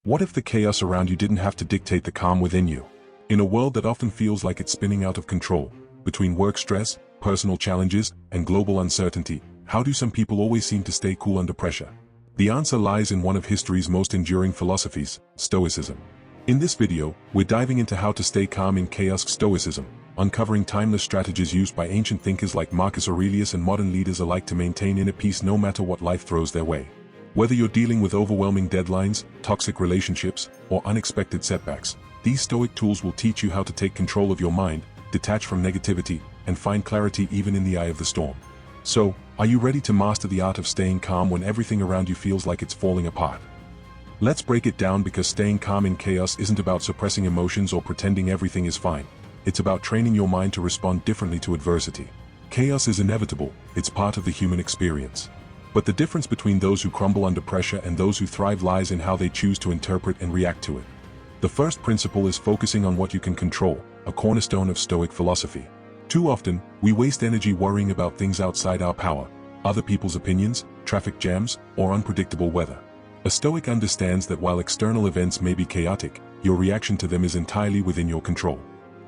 What if the chaos around you didn't have to dictate the calm within you? In a world that often feels like it's spinning out of control, between work stress, personal challenges, and global uncertainty, how do some people always seem to stay cool under pressure? The answer lies in one of history's most enduring philosophies, Stoicism. In this video, we're diving into how to stay calm in chaos. Stoicism, uncovering timeless strategies used by ancient thinkers like Marcus Aurelius and modern leaders alike to maintain inner peace no matter what life throws their way. Whether you're dealing with overwhelming deadlines, toxic relationships, or unexpected setbacks, these Stoic tools will teach you how to take control of your mind, detach from negativity, and find clarity even in the eye of the storm. So, are you ready to master the art of staying calm when everything around you feels like it's falling apart? Let's break it down, because staying calm in chaos isn't about suppressing emotions or pretending everything is fine. It's about training your mind to respond differently to adversity. Chaos is inevitable, it's part of the human experience. But the difference between those who crumble under pressure and those who thrive lies in how they choose to interpret and react to it. The first principle is focusing on what you can control, a cornerstone of Stoic philosophy. Too often, we waste energy worrying about things outside our power, other people's opinions, traffic jams, or unpredictable weather. A Stoic understands that while external events may be chaotic, your reaction to them is entirely within your control.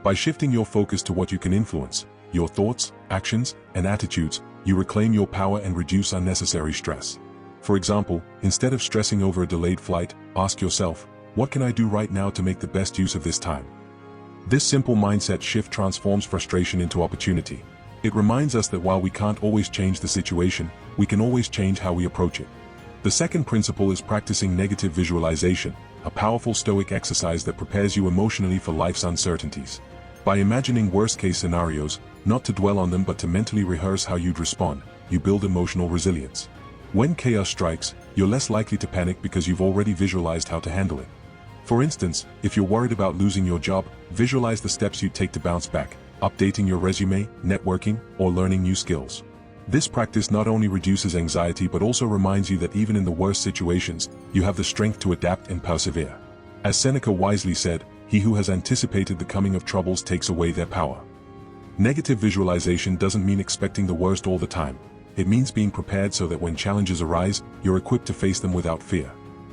By shifting your focus to what you can influence, your thoughts, actions, and attitudes, you reclaim your power and reduce unnecessary stress. For example, instead of stressing over a delayed flight, ask yourself, what can I do right now to make the best use of this time? This simple mindset shift transforms frustration into opportunity. It reminds us that while we can't always change the situation, we can always change how we approach it. The second principle is practicing negative visualization, a powerful Stoic exercise that prepares you emotionally for life's uncertainties. By imagining worst-case scenarios, not to dwell on them but to mentally rehearse how you'd respond, you build emotional resilience. When chaos strikes, you're less likely to panic because you've already visualized how to handle it. For instance, if you're worried about losing your job, visualize the steps you'd take to bounce back, updating your resume, networking, or learning new skills. This practice not only reduces anxiety but also reminds you that even in the worst situations, you have the strength to adapt and persevere. As Seneca wisely said, "He who has anticipated the coming of troubles takes away their power." Negative visualization doesn't mean expecting the worst all the time. It means being prepared so that when challenges arise, you're equipped to face them without fear.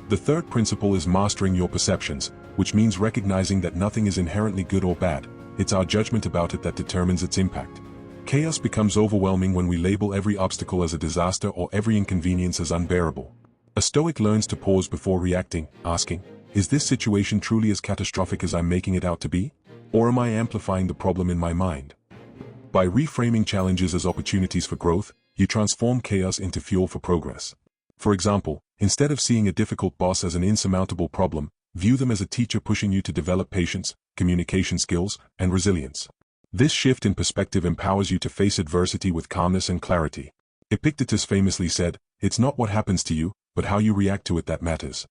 The third principle is mastering your perceptions, which means recognizing that nothing is inherently good or bad. It's our judgment about it that determines its impact. Chaos becomes overwhelming when we label every obstacle as a disaster or every inconvenience as unbearable. A Stoic learns to pause before reacting, asking, is this situation truly as catastrophic as I'm making it out to be? Or am I amplifying the problem in my mind? By reframing challenges as opportunities for growth, you transform chaos into fuel for progress. For example, instead of seeing a difficult boss as an insurmountable problem, view them as a teacher pushing you to develop patience, communication skills, and resilience. This shift in perspective empowers you to face adversity with calmness and clarity. Epictetus famously said, "It's not what happens to you, but how you react to it that matters."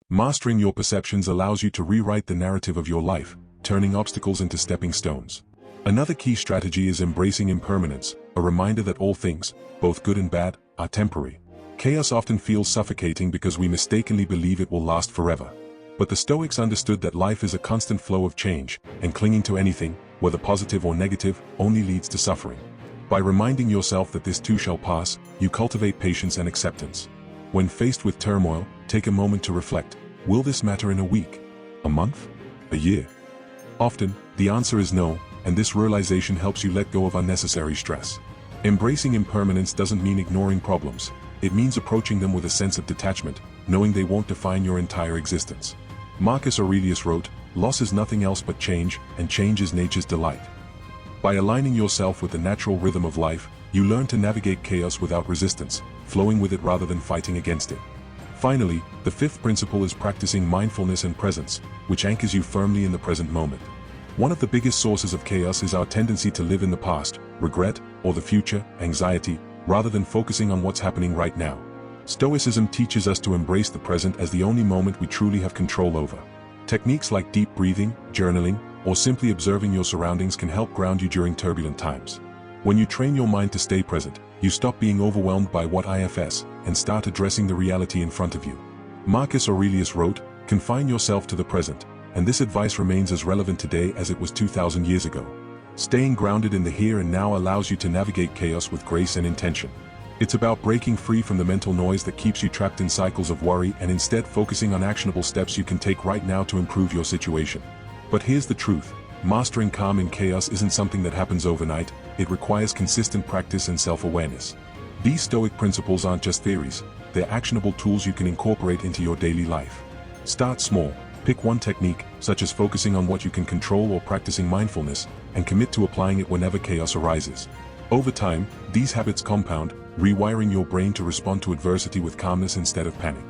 Mastering your perceptions allows you to rewrite the narrative of your life, turning obstacles into stepping stones. Another key strategy is embracing impermanence, a reminder that all things, both good and bad, are temporary. Chaos often feels suffocating because we mistakenly believe it will last forever. But the Stoics understood that life is a constant flow of change, and clinging to anything, whether positive or negative, only leads to suffering. By reminding yourself that this too shall pass, you cultivate patience and acceptance. When faced with turmoil, take a moment to reflect, will this matter in a week, a month, a year? Often, the answer is no, and this realization helps you let go of unnecessary stress. Embracing impermanence doesn't mean ignoring problems. It means approaching them with a sense of detachment, knowing they won't define your entire existence. Marcus Aurelius wrote, "Loss is nothing else but change, and change is nature's delight." By aligning yourself with the natural rhythm of life, you learn to navigate chaos without resistance, flowing with it rather than fighting against it. Finally, the fifth principle is practicing mindfulness and presence, which anchors you firmly in the present moment. One of the biggest sources of chaos is our tendency to live in the past, regret, or the future, anxiety, rather than focusing on what's happening right now. Stoicism teaches us to embrace the present as the only moment we truly have control over. Techniques like deep breathing, journaling, or simply observing your surroundings can help ground you during turbulent times. When you train your mind to stay present, you stop being overwhelmed by what ifs, and start addressing the reality in front of you. Marcus Aurelius wrote, "Confine yourself to the present," and this advice remains as relevant today as it was 2,000 years ago. Staying grounded in the here and now allows you to navigate chaos with grace and intention. It's about breaking free from the mental noise that keeps you trapped in cycles of worry and instead focusing on actionable steps you can take right now to improve your situation. But here's the truth. Mastering calm in chaos isn't something that happens overnight. It requires consistent practice and self-awareness. These Stoic principles aren't just theories. They're actionable tools you can incorporate into your daily life. Start small. Pick one technique, such as focusing on what you can control or practicing mindfulness, and commit to applying it whenever chaos arises. Over time, these habits compound, rewiring your brain to respond to adversity with calmness instead of panic.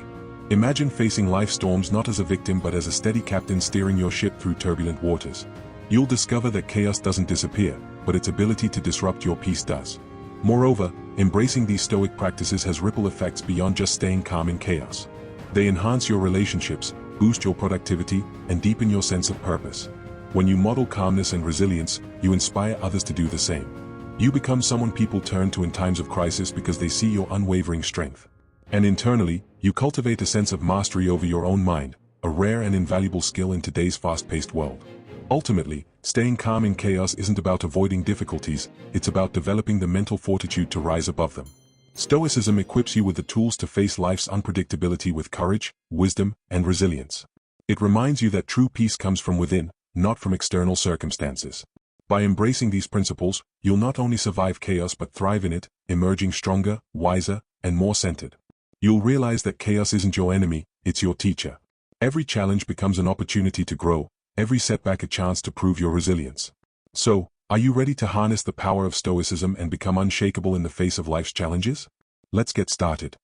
Imagine facing life storms not as a victim but as a steady captain steering your ship through turbulent waters. You'll discover that chaos doesn't disappear, but its ability to disrupt your peace does. Moreover, embracing these Stoic practices has ripple effects beyond just staying calm in chaos. They enhance your relationships, boost your productivity, and deepen your sense of purpose. When you model calmness and resilience, you inspire others to do the same. You become someone people turn to in times of crisis because they see your unwavering strength. And internally, you cultivate a sense of mastery over your own mind, a rare and invaluable skill in today's fast-paced world. Ultimately, staying calm in chaos isn't about avoiding difficulties, it's about developing the mental fortitude to rise above them. Stoicism equips you with the tools to face life's unpredictability with courage, wisdom, and resilience. It reminds you that true peace comes from within, not from external circumstances. By embracing these principles, you'll not only survive chaos but thrive in it, emerging stronger, wiser, and more centered. You'll realize that chaos isn't your enemy, it's your teacher. Every challenge becomes an opportunity to grow, every setback a chance to prove your resilience. So, are you ready to harness the power of Stoicism and become unshakable in the face of life's challenges? Let's get started.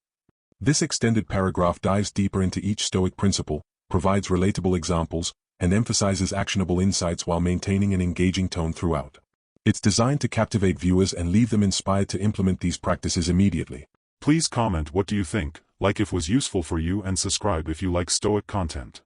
This extended paragraph dives deeper into each Stoic principle, provides relatable examples, and emphasizes actionable insights while maintaining an engaging tone throughout. It's designed to captivate viewers and leave them inspired to implement these practices immediately. Please comment what do you think, like if was useful for you, and subscribe if you like Stoic content.